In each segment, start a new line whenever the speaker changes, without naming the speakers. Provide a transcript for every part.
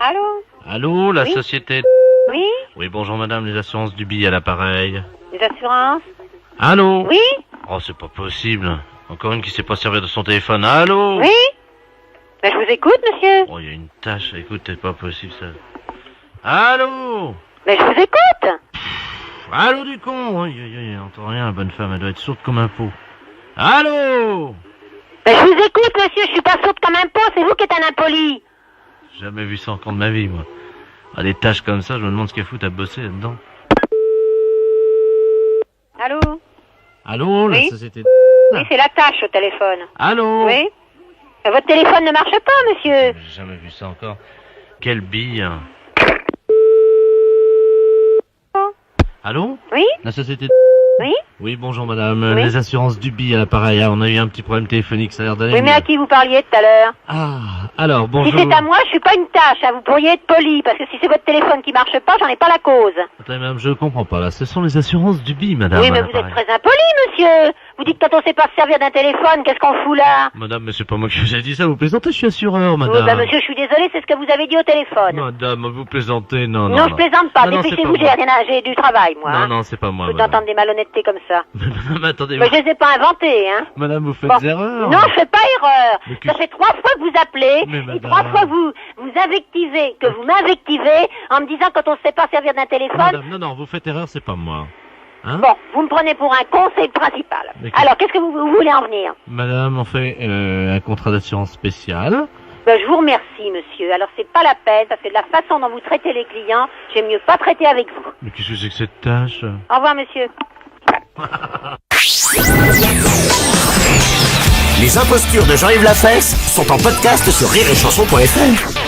Allô?
Allô, la
Oui.
société...
Oui?
Oui, bonjour madame, les assurances du billet à l'appareil.
Les assurances?
Allô?
Oui?
Oh, c'est pas possible. Encore une qui sait pas servir de son téléphone. Allô?
Oui? Ben, je vous écoute, monsieur.
Oh, il y a une tâche. Écoute, c'est pas possible ça. Allô?
Ben, je vous écoute.
Allô du con? Oui, entend rien, la bonne femme, elle doit être sourde comme un pot. Allô?
Ben, je vous écoute, monsieur. Je suis pas sourde comme un pot. C'est vous qui êtes un impoli.
J'ai jamais vu ça encore de ma vie, moi. Ah, des tâches comme ça, je me demande ce qu'elle fout à bosser là-dedans.
Allô?
Allô, la
Oui.
société...
Oui, c'est la tâche au téléphone.
Allô?
Oui? Votre téléphone ne marche pas, monsieur.
J'ai jamais vu ça encore. Quelle bille. Allô?
Oui?
La société...
Oui?
Oui, bonjour madame.
Oui.
Les assurances du billet à l'appareil. On a eu un petit problème téléphonique, ça a l'air d'aller
Oui, mais
mieux.
à qui vous parliez tout à l'heure?
Ah, alors,
Si
bonjour.
c'est à moi, je suis pas une tâche. Hein. Vous pourriez être poli, parce que si c'est votre téléphone qui marche pas, j'en ai pas la cause.
Attendez, madame, je comprends pas, là. Ce sont les assurances du billet, madame.
Oui,
à
mais vous êtes
l'appareil.
très impoli, monsieur. Vous dites quand on sait pas se servir d'un téléphone, qu'est-ce qu'on fout là?
Madame, mais c'est pas moi qui vous ai dit ça, vous plaisantez, je suis assureur,
Oui,
madame.
bah, monsieur, je suis désolé, c'est ce que vous avez dit au téléphone.
Madame, vous plaisantez, non,
Non, je plaisante pas.
Non, non, c'est
Dépêchez-vous,
pas
j'ai
moi.
rien à... j'ai du travail, moi.
Non,
hein.
non, c'est pas moi,
Vous
madame.
d'entendre des malhonnêtetés comme ça.
Madame, attendez,
Mais je les ai pas inventées, hein.
madame, vous faites
Bon.
erreur.
Non, je fais pas erreur.
Mais que-
Ça fait 3 fois que vous appelez,
Mais
et
madame.
3 fois vous invectivez, que vous m'invectivez, en me disant quand on sait pas servir d'un téléphone.
Madame, non, vous faites erreur, c'est pas moi. Hein?
Bon, vous me prenez pour un con, c'est le principal.
Mais
Alors, qu'est-ce que vous voulez en venir?
Madame, on fait un contrat d'assurance spécial.
Ben, je vous remercie, monsieur. Alors, c'est pas la peine, parce que de la façon dont vous traitez les clients, j'aime mieux pas traiter avec vous.
Mais qu'est-ce que c'est que cette tâche?
Au revoir, monsieur.
Les impostures de Jean-Yves Lafesse sont en podcast sur rireetchanson.fr.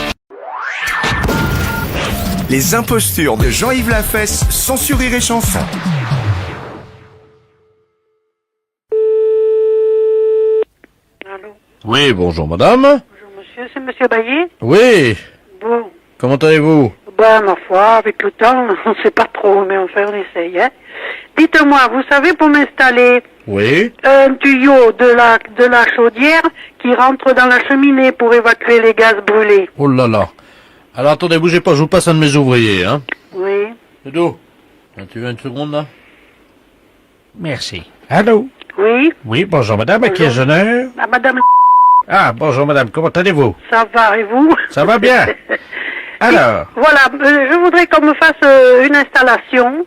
Les impostures de Jean-Yves Lafesse sont sur Rire et Chanson.
Allô?
Oui, bonjour madame.
Bonjour monsieur, c'est monsieur Bailly?
Oui,
Bon,
comment allez-vous?
ben ma foi, avec le temps, on sait pas trop, mais enfin on essaye, hein. Dites-moi, vous savez pour m'installer
Oui.
un tuyau de la chaudière qui rentre dans la cheminée pour évacuer les gaz brûlés?
Oh là là. Alors attendez, bougez pas, je vous passe un de mes ouvriers, hein.
Oui.
Ludo, tu veux une seconde là? Merci. Allô?
Oui?
Oui, bonjour madame, à qui
Bonjour.
ai-je l'honneur?
Ah, madame,
Ah, bonjour madame, comment allez-vous?
ça va, et vous?
Ça va bien? Alors?
Voilà, je voudrais qu'on me fasse une installation.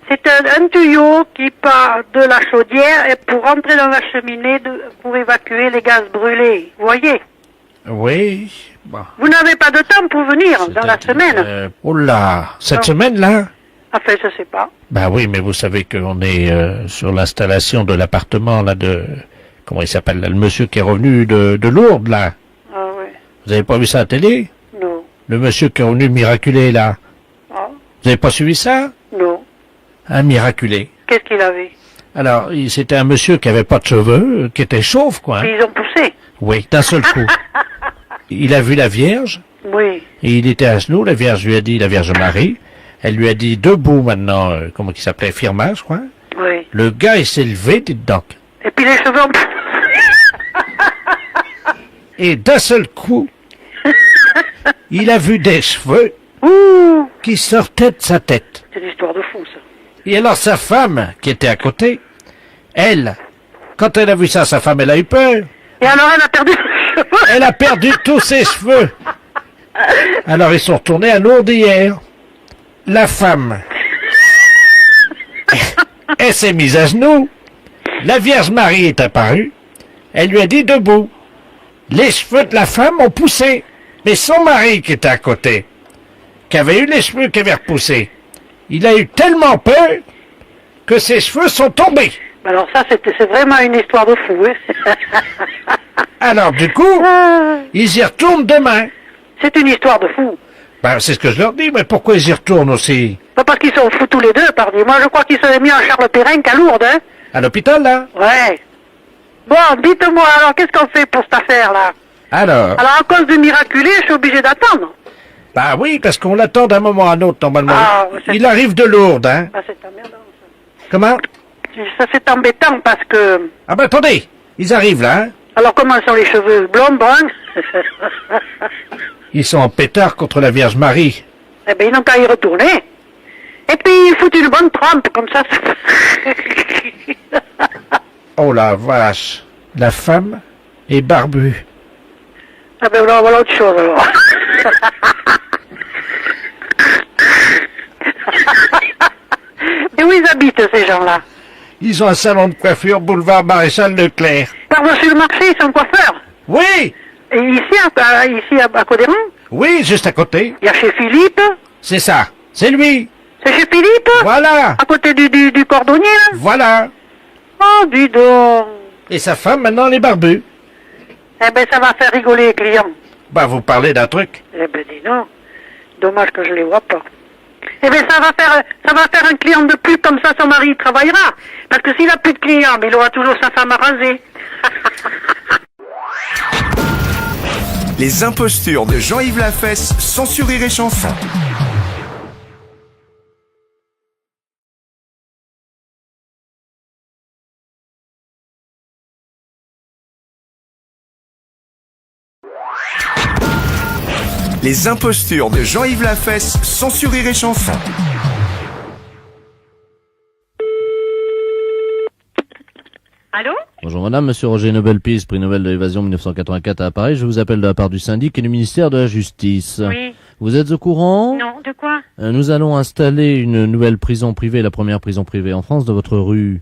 C'est un tuyau qui part de la chaudière et pour rentrer dans la cheminée pour évacuer les gaz brûlés. Vous voyez?
Oui. Bon.
Vous n'avez pas de temps pour venir dans la semaine?
Oh là, cette
Non.
semaine-là?
Enfin, je sais pas.
Ben oui, mais vous savez qu'on est sur l'installation de l'appartement là de... Comment il s'appelle là, le monsieur qui est revenu de Lourdes là.
Ah ouais,
Vous avez pas vu ça à la télé?
non.
Le monsieur qui est revenu miraculé là.
Ah,
Vous avez pas suivi ça?
non.
Un miraculé.
Qu'est-ce qu'il avait?
Alors, c'était un monsieur qui avait pas de cheveux, qui était chauve quoi.
Puis ils ont poussé?
Oui, d'un seul coup. Il a vu la Vierge,
Oui.
et il était à genoux, la Vierge lui a dit, la Vierge Marie, elle lui a dit debout maintenant, comment il s'appelait, Firmin, je crois.
Oui.
Le gars, il s'est levé, dites donc.
Et puis les cheveux ont...
Et d'un seul coup, il a vu des cheveux
Ouh!
qui sortaient de sa tête.
C'est une histoire de fou, ça.
Et alors sa femme, qui était à côté, elle, quand elle a vu ça, sa femme, elle a eu peur.
Et alors elle a perdu ses cheveux?
Elle a perdu tous ses cheveux. Alors ils sont retournés à Lourdes hier. La femme, elle s'est mise à genoux. La Vierge Marie est apparue. Elle lui a dit debout. Les cheveux de la femme ont poussé. Mais son mari qui était à côté, qui avait eu les cheveux qui avaient repoussé, il a eu tellement peur que ses cheveux sont tombés.
Alors ça, c'est vraiment une histoire de fou, hein.
Alors du coup, ils y retournent demain.
C'est une histoire de fou.
Ben, c'est ce que je leur dis, mais pourquoi ils y retournent aussi?
Pas parce qu'ils sont fous tous les deux, pardi. Moi, je crois qu'ils seraient mieux à Charles Perrin qu'à Lourdes, hein.
À l'hôpital, là?
Ouais. Bon, dites-moi, alors, qu'est-ce qu'on fait pour cette affaire-là?
Alors?
Alors, à cause du miraculé, je suis obligé d'attendre.
Bah oui, parce qu'on l'attend d'un moment à un autre, normalement.
Ah, c'est-
Il arrive de Lourdes, hein?
Ah, c'est emmerdant,
Comment?
ça. Ça, c'est embêtant parce que...
Ah ben attendez, ils arrivent là, hein?
Alors, comment sont les cheveux? Blonds, bruns?
Ils sont en pétard contre la Vierge Marie.
Eh ben, ils n'ont qu'à y retourner. Et puis, ils foutent une bonne trempe, comme ça.
Oh la vache. La femme est barbue.
Ah ben, voilà autre chose, alors. Et où ils habitent, ces gens-là?
Ils ont un salon de coiffure boulevard Maréchal Leclerc.
Par-dessus le marché, ils sont coiffeurs.
Oui,
Et ici à Codéran,
oui, juste à côté.
il y a chez Philippe.
C'est ça. C'est lui.
C'est chez Philippe?
Voilà.
À côté du cordonnier, là?
Voilà.
Oh, dis donc.
Et sa femme, maintenant, elle est barbue.
Eh ben, ça va faire rigoler les clients.
Bah, vous parlez d'un truc.
Eh ben, dis donc. Dommage que je les vois pas. Eh ben, ça va faire un client de plus, comme ça son mari travaillera. Parce que s'il a plus de clients, mais il aura toujours sa femme à raser.
Les impostures de Jean-Yves Lafesse sont sur Rire et Chanson. Les impostures de Jean-Yves Lafesse sont sur Rire et Chanson.
Allô?
Bonjour madame, monsieur Roger Nobel-Peace, prix Nobel de l'évasion 1984 à Paris. Je vous appelle de la part du syndic et du ministère de la Justice.
Oui.
Vous êtes au courant?
Non, de quoi?
Nous allons installer une nouvelle prison privée, la première prison privée en France, dans votre rue.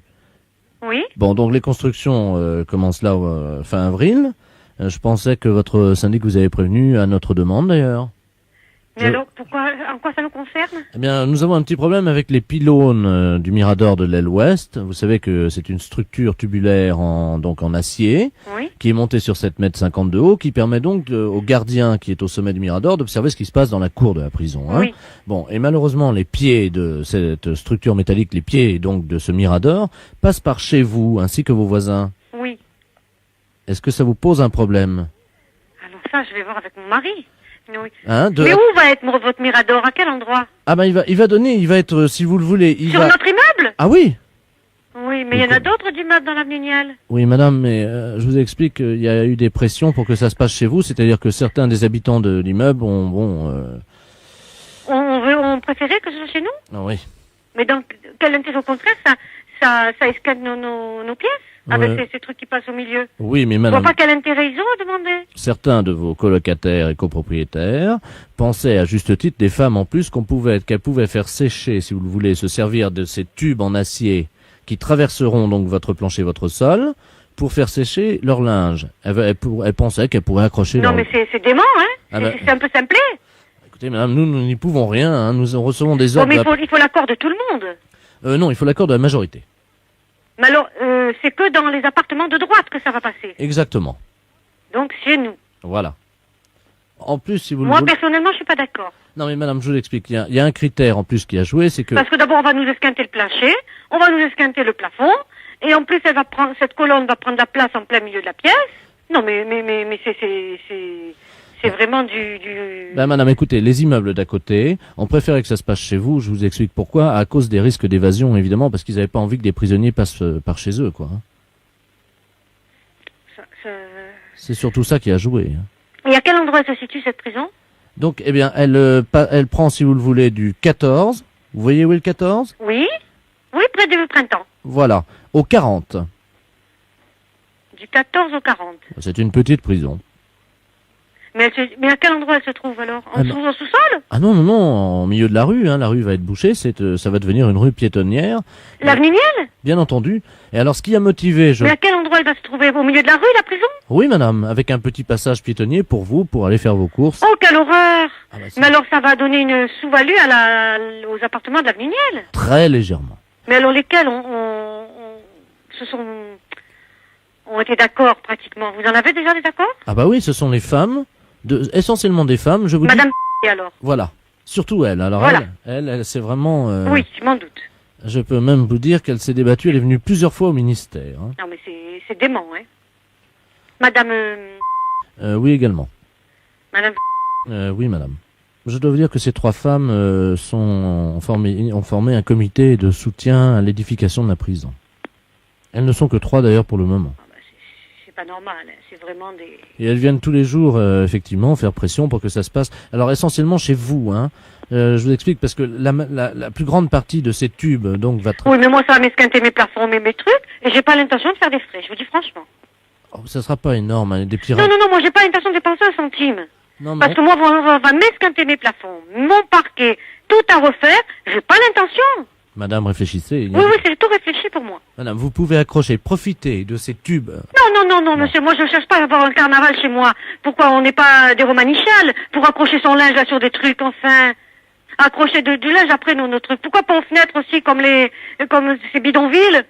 Oui.
Bon, donc les constructions commencent là fin avril. Je pensais que votre syndic vous avait prévenu, à notre demande d'ailleurs.
Mais alors, en quoi ça nous concerne?
Eh bien, nous avons un petit problème avec les pylônes du Mirador de l'aile ouest. Vous savez que c'est une structure tubulaire en acier,
Oui.
qui est montée sur 7,50 m de haut, qui permet donc au gardien qui est au sommet du Mirador d'observer ce qui se passe dans la cour de la prison. Hein.
Oui.
Bon, et malheureusement, les pieds de cette structure métallique, les pieds donc de ce Mirador, passent par chez vous, ainsi que vos voisins.
Oui.
Est-ce que ça vous pose un problème?
Alors ça, je vais voir avec mon mari. Oui.
Hein,
Mais où va être votre Mirador? À quel endroit?
Ah ben il va être, si vous le voulez,
Sur notre immeuble?
Ah oui.
Oui, mais il y en a d'autres d'immeubles dans l'avenue Niel.
Oui, madame, mais je vous explique qu'il y a eu des pressions pour que ça se passe chez vous, c'est-à-dire que certains des habitants de l'immeuble
On préférait que ce soit chez nous?
Ah oui.
Mais donc, quel intérêt? Au contraire, ça escalade nos pièces avec
Ouais.
ces trucs qui passent au milieu.
Oui, mais
Je
madame,
vois pas quel intérêt ils ont à demander.
certains de vos colocataires et copropriétaires pensaient à juste titre des femmes en plus qu'elles pouvaient faire sécher, si vous le voulez, se servir de ces tubes en acier qui traverseront donc votre plancher, votre sol, pour faire sécher leur linge. Elles pensaient qu'elles pourraient accrocher
Non,
leur...
mais c'est dément, hein?
Ah ben-
C'est un peu simplé.
Écoutez, madame, nous n'y pouvons rien, hein. Nous recevons des
Bon,
ordres...
mais il faut l'accord de tout le monde.
Non, il faut l'accord de la majorité.
Mais alors, c'est que dans les appartements de droite que ça va passer.
Exactement.
Donc, chez nous.
Voilà. En plus, si vous le
Moi,
voulez...
personnellement, je suis pas d'accord.
Non mais madame, je vous l'explique. Il y a un critère en plus qui a joué, c'est que...
Parce que d'abord, on va nous esquinter le plancher, on va nous esquinter le plafond, et en plus, cette colonne va prendre la place en plein milieu de la pièce. Non, mais c'est vraiment du...
Ben madame, écoutez, les immeubles d'à côté, on préférait que ça se passe chez vous, je vous explique pourquoi, à cause des risques d'évasion évidemment, parce qu'ils n'avaient pas envie que des prisonniers passent par chez eux, quoi. C'est surtout ça qui a joué. Hein.
Et à quel endroit se situe cette prison?
Donc, eh bien, elle prend, si vous le voulez, du 14, vous voyez où est le 14?
Oui, près du printemps.
Voilà, au 40.
Du 14 au 40.
C'est une petite prison.
Mais à quel endroit elle se trouve alors?
Ah ben-
Au sous-sol?
Ah non, en milieu de la rue, hein, la rue va être bouchée, ça va devenir une rue piétonnière.
L'avenue Niel?
Bien entendu. Et alors, ce qui a motivé...
Mais à quel endroit elle va se trouver? Au milieu de la rue, la prison?
Oui, madame, avec un petit passage piétonnier pour vous, pour aller faire vos courses.
Oh, quelle horreur!
Ah bah, c'est
Mais alors ça va donner une sous-value aux appartements de l'avenue Niel?
très légèrement.
Mais alors lesquels ont été d'accord pratiquement? Vous en avez déjà des accords?
Ah bah oui, ce sont les femmes, essentiellement des femmes, je vous dis...
Madame alors?
Voilà. Surtout elle. Alors
Voilà.
elle c'est vraiment...
Oui, je m'en doute.
Je peux même vous dire qu'elle s'est débattue, elle est venue plusieurs fois au ministère. Hein.
Non mais c'est dément, hein. Madame...
Oui, également.
Madame...
Oui, madame. Je dois vous dire que ces trois femmes ont formé un comité de soutien à l'édification de la prison. Elles ne sont que trois d'ailleurs pour le moment.
C'est pas normal. Hein. C'est vraiment des...
Et elles viennent tous les jours, effectivement, faire pression pour que ça se passe. Alors, essentiellement chez vous, hein. Je vous explique parce que la plus grande partie de ces tubes, donc, va...
Oui, mais moi, ça va m'esquinter mes plafonds, mes trucs, et j'ai pas l'intention de faire des frais, je vous dis franchement.
Oh, ça sera pas énorme, hein, des petits...
Non, moi, j'ai pas l'intention de dépenser un centime.
Non, mais
Parce que moi, on va m'esquinter mes plafonds, mon parquet, tout à refaire, j'ai pas l'intention.
Madame, réfléchissez.
Oui, c'est tout réfléchi pour moi.
Madame, vous pouvez accrocher, profiter de ces tubes.
Non, monsieur, moi je cherche pas à avoir un carnaval chez moi. Pourquoi on n'est pas des romanichales pour accrocher son linge là sur des trucs, enfin. Accrocher du linge après nos trucs. Pourquoi pas aux fenêtres aussi comme ces bidonvilles?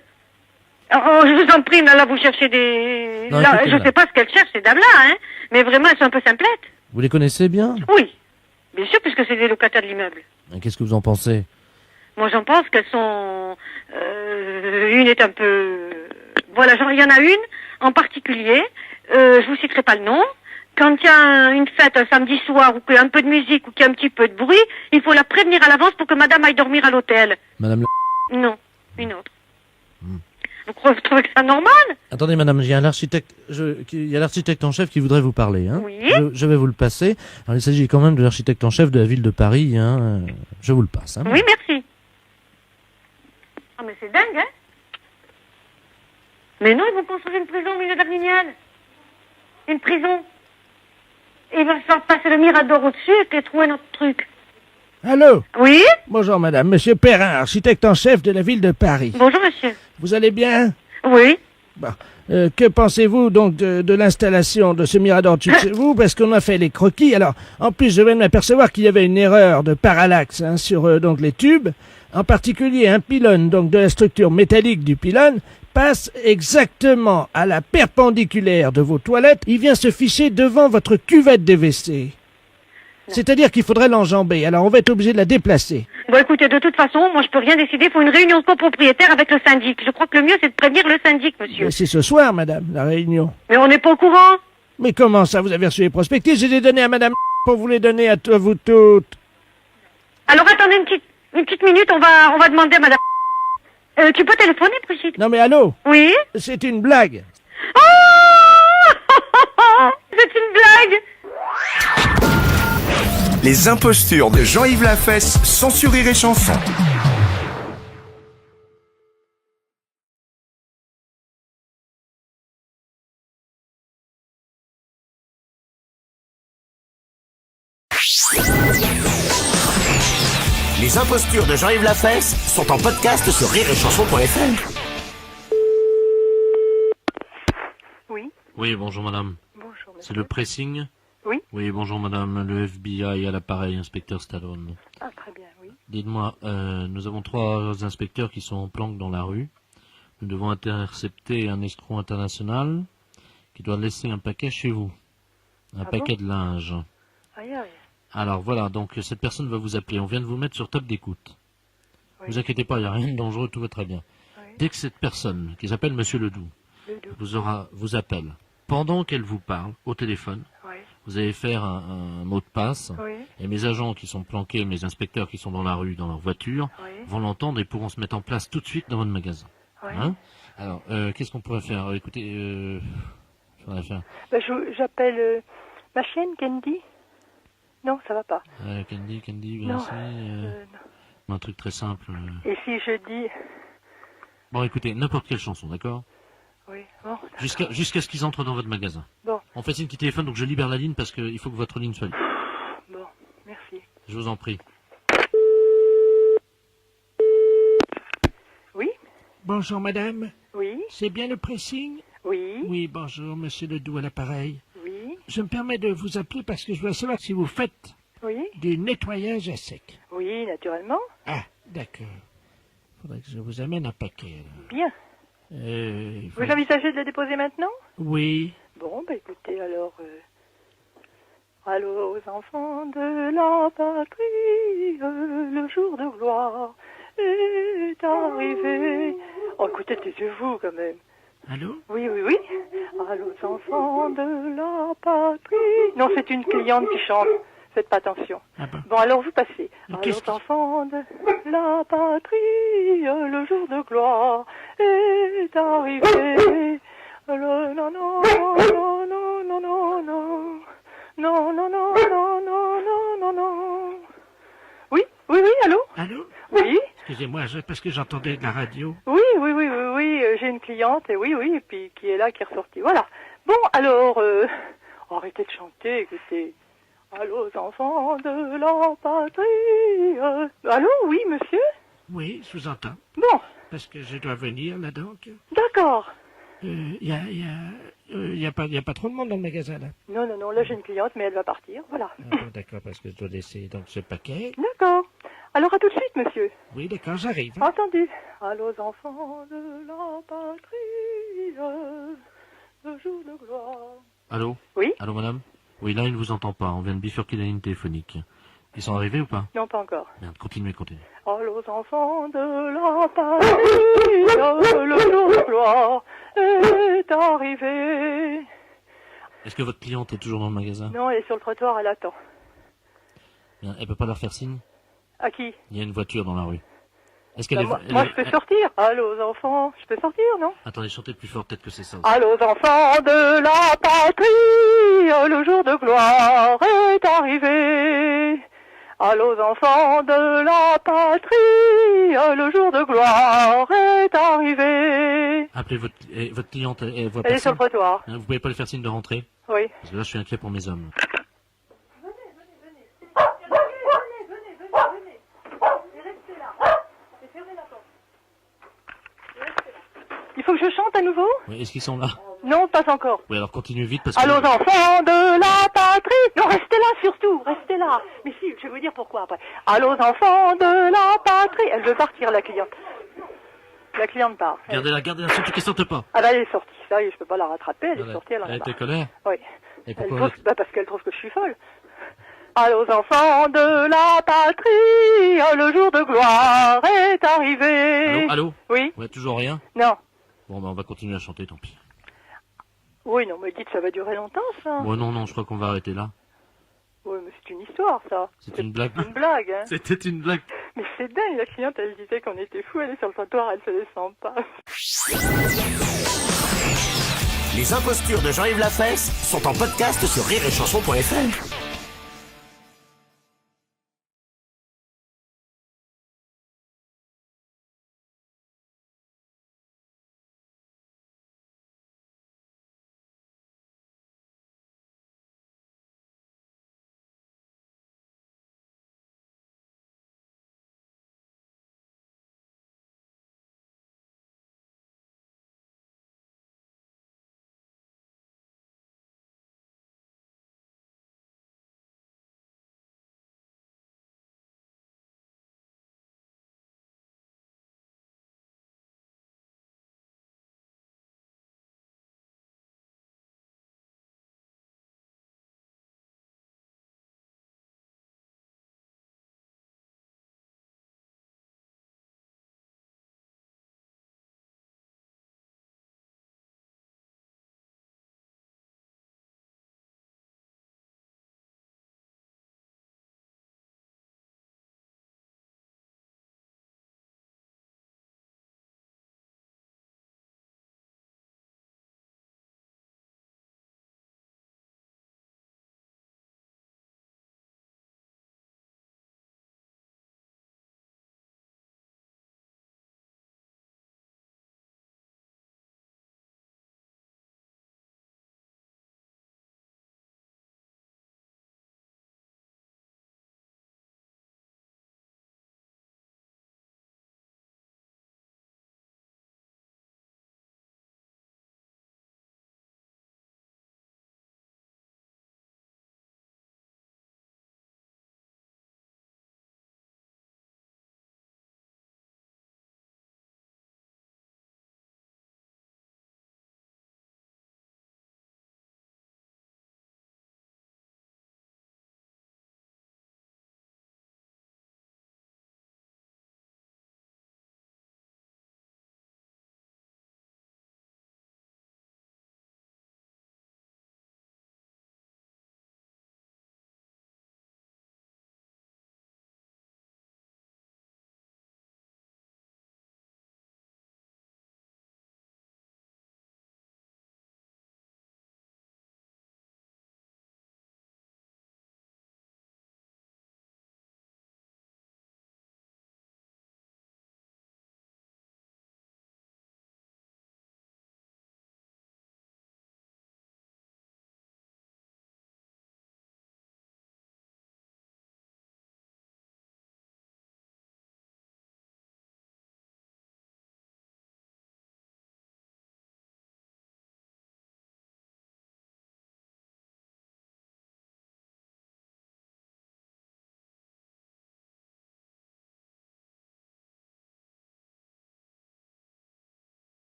Oh, je vous en prie, là vous cherchez des...
Non,
là,
écoutez,
je sais pas ce qu'elles cherchent, ces dames-là, hein. Mais vraiment, elles sont un peu simplettes.
Vous les connaissez bien?
Oui, bien sûr, puisque c'est des locataires de l'immeuble.
Et qu'est-ce que vous en pensez?
Moi, j'en pense qu'elles sont... une est un peu... Voilà, il y en a une, en particulier, je vous citerai pas le nom. Quand il y a une fête un samedi soir, ou qu'il y a un peu de musique, ou qu'il y a un petit peu de bruit, il faut la prévenir à l'avance pour que madame aille dormir à l'hôtel.
Madame...
Non, une autre. Vous trouvez que c'est normal?
Attendez, madame, il y a l'architecte en chef qui voudrait vous parler. Hein.
Oui.
Je vais vous le passer. Alors, il s'agit quand même de l'architecte en chef de la ville de Paris. Hein. Je vous le passe. Hein.
Oui, merci. Ah, mais c'est dingue, hein? Mais non, ils vont construire une prison au milieu de la Mignane. Une prison. Et ils vont faire passer le Mirador au-dessus et trouver notre truc.
Allô?
Oui?
Bonjour madame, monsieur Perrin, architecte en chef de la ville de Paris.
Bonjour, monsieur.
Vous allez bien?
Oui.
Bon. Que pensez-vous donc de l'installation de ce mirador dessus de chez vous? Parce qu'on a fait les croquis. Alors, en plus, je viens de m'apercevoir qu'il y avait une erreur de parallaxe sur donc les tubes. En particulier, un pylône donc de la structure métallique du pylône passe exactement à la perpendiculaire de vos toilettes. Il vient se ficher devant votre cuvette des WC. C'est-à-dire qu'il faudrait l'enjamber. Alors, on va être obligé de la déplacer.
Bon, écoutez, de toute façon, moi, je peux rien décider. Il faut une réunion de copropriétaires avec le syndic. Je crois que le mieux, c'est de prévenir le syndic, monsieur.
Mais c'est ce soir, madame, la réunion.
Mais on n'est pas au courant.
Mais comment ça, vous avez reçu les prospectus? J'ai les donné à madame pour vous les donner à vous toutes.
Alors, attendez une petite minute. On va demander à madame... tu peux téléphoner, Brigitte?
Non mais allô?
Oui?
C'est une blague.
Oh c'est une blague.
Les impostures de Jean-Yves Lafesse sont sur Rire et Chanson.
Les impostures de Jean-Yves Lafesse sont en podcast sur rireetchanson.fr.
Oui?
Oui, bonjour madame.
Bonjour, monsieur.
C'est le pressing?
Oui.
Oui, bonjour madame, le FBI à l'appareil, inspecteur Stallone.
Ah, très bien, oui.
Dites-moi, nous avons 3 inspecteurs qui sont en planque dans la rue. Nous devons intercepter un escroc international qui doit laisser un paquet chez vous. Un paquet de linge.
Aïe, aïe.
Alors voilà, donc cette personne va vous appeler. On vient de vous mettre sur top d'écoute.
Oui.
Vous inquiétez pas, il n'y a rien de dangereux, tout va très bien.
Oui.
Dès que cette personne, qui s'appelle Monsieur Ledoux, vous appelle, pendant qu'elle vous parle au téléphone,
Oui.
vous allez faire un mot de passe,
Oui.
et mes agents qui sont planqués, mes inspecteurs qui sont dans la rue, dans leur voiture,
Oui.
vont l'entendre et pourront se mettre en place tout de suite dans votre magasin.
Oui.
Hein? Alors, qu'est-ce qu'on pourrait faire? Écoutez, faudrait faire...
Ben, j'appelle ma chienne, Candy. Non, ça va pas.
Candy,
Non.
merci.
Non.
Un truc très simple.
Et si je dis...
Bon, écoutez, n'importe quelle chanson, d'accord?
Oui, bon.
Jusqu'à ce qu'ils entrent dans votre magasin.
Bon.
On fait signe qui téléphone, donc je libère la ligne parce qu'il faut que votre ligne soit libre.
Bon, merci.
Je vous en prie.
Oui?
Bonjour madame,
Oui?
c'est bien le pressing?
Oui?
Oui, bonjour monsieur Ledoux à l'appareil.
Oui?
Je me permets de vous appeler parce que je voudrais savoir si vous faites
Oui?
du nettoyage à sec.
Oui, naturellement.
Ah, d'accord. Faudrait que je vous amène un paquet. Alors.
Bien.
Il
Vous
faut-
envisagez de le déposer maintenant?
Oui.
Bon, ben écoutez, alors... Allô aux enfants de la patrie, le jour de gloire est arrivé. Oh, écoutez, taisez-vous quand même.
Allô?
Oui, oui, oui. Allô aux enfants de la patrie. Non, c'est une cliente qui chante. Faites pas attention.
Ah bon?
Bon, alors vous passez.
Mais
Allô
qu'est-ce
aux
qui-
enfants de la patrie, le jour de gloire est arrivé. Non, non, non, non, non, non, non, non. Non, non, non, non, non, non, non, non. Oui, oui, oui, allô?
Allô?
Oui,
Excusez-moi, parce que j'entendais de la radio.
oui, oui, oui, oui, oui, j'ai une cliente, et oui, oui, et puis qui est là, qui est ressortie. Voilà. Bon, alors, arrêtez de chanter, écoutez. Allô, enfants de la patrie. Allô, oui, monsieur?
Oui, je vous entends.
Bon,
Parce que je dois venir, là, donc.
d'accord.
Y a pas trop de monde dans le magasin, là.
Non, non, non, là j'ai une cliente, mais elle va partir, voilà.
Ah, bon, d'accord, parce que je dois laisser donc ce paquet.
D'accord. Alors à tout de suite, monsieur.
Oui, d'accord, j'arrive.
Entendu. Allô, enfants de la patrie, le jour de gloire.
Allô?
Oui?
Allô, madame? Oui, là, il ne vous entend pas. On vient de bifurquer la ligne téléphonique. Ils sont arrivés ou pas?
Non, pas encore.
Merde, continuez.
Allô, enfants de la patrie, le jour de gloire est arrivé.
Est-ce que votre cliente est toujours dans le magasin?
Non, elle est sur le trottoir, elle attend.
Bien, elle peut pas leur faire signe?
À qui?
Il y a une voiture dans la rue. Est-ce qu'elle
Bah,
est...
moi, je peux sortir. Allô, enfants, je peux sortir, non?
Attendez, chantez plus fort, peut-être que c'est ça.
Allô, enfants de la patrie, le jour de gloire est arrivé. Allô, enfants de la patrie, le jour de gloire est arrivé.
Appelez votre cliente, elle voit
Elle est sur
personne.
le trottoir.
Hein, vous pouvez pas lui faire signe de rentrer?
Oui.
Parce que là, je suis inquiet pour mes hommes.
Il faut que je chante à nouveau?
Oui, est-ce qu'ils sont là?
Non, pas encore.
Oui, alors continuez vite parce que...
Allô, enfants de la patrie. Non, restez là surtout, restez là. Mais si, je vais vous dire pourquoi après. Allô, enfants de la patrie. Elle veut partir, la cliente. La cliente part.
Gardez-la, surtout qu'elle sorte pas.
Ah là, elle est sortie. Ça y est, je peux pas la rattraper. Elle est
Voilà.
sortie, elle en a
Elle était
marre.
colère?
Oui.
Et
Elle
pourquoi
trouve, parce qu'elle trouve que je suis folle. Allô, enfants de la patrie, le jour de gloire est arrivé.
Allô?
Oui?
Ouais, toujours rien?
Non.
Bon, ben, on va continuer à chanter, tant pis.
Oui, non, mais dites, ça va durer longtemps, ça.
Bon, non, je crois qu'on va arrêter là.
Oui, mais c'est une histoire, ça.
C'est une blague.
Une blague, hein.
C'était une blague.
Mais c'est dingue, la cliente, elle disait qu'on était fous, elle est sur le trottoir, elle se descend pas.
Les impostures de Jean-Yves Lafesse sont en podcast sur rireetchanson.fr.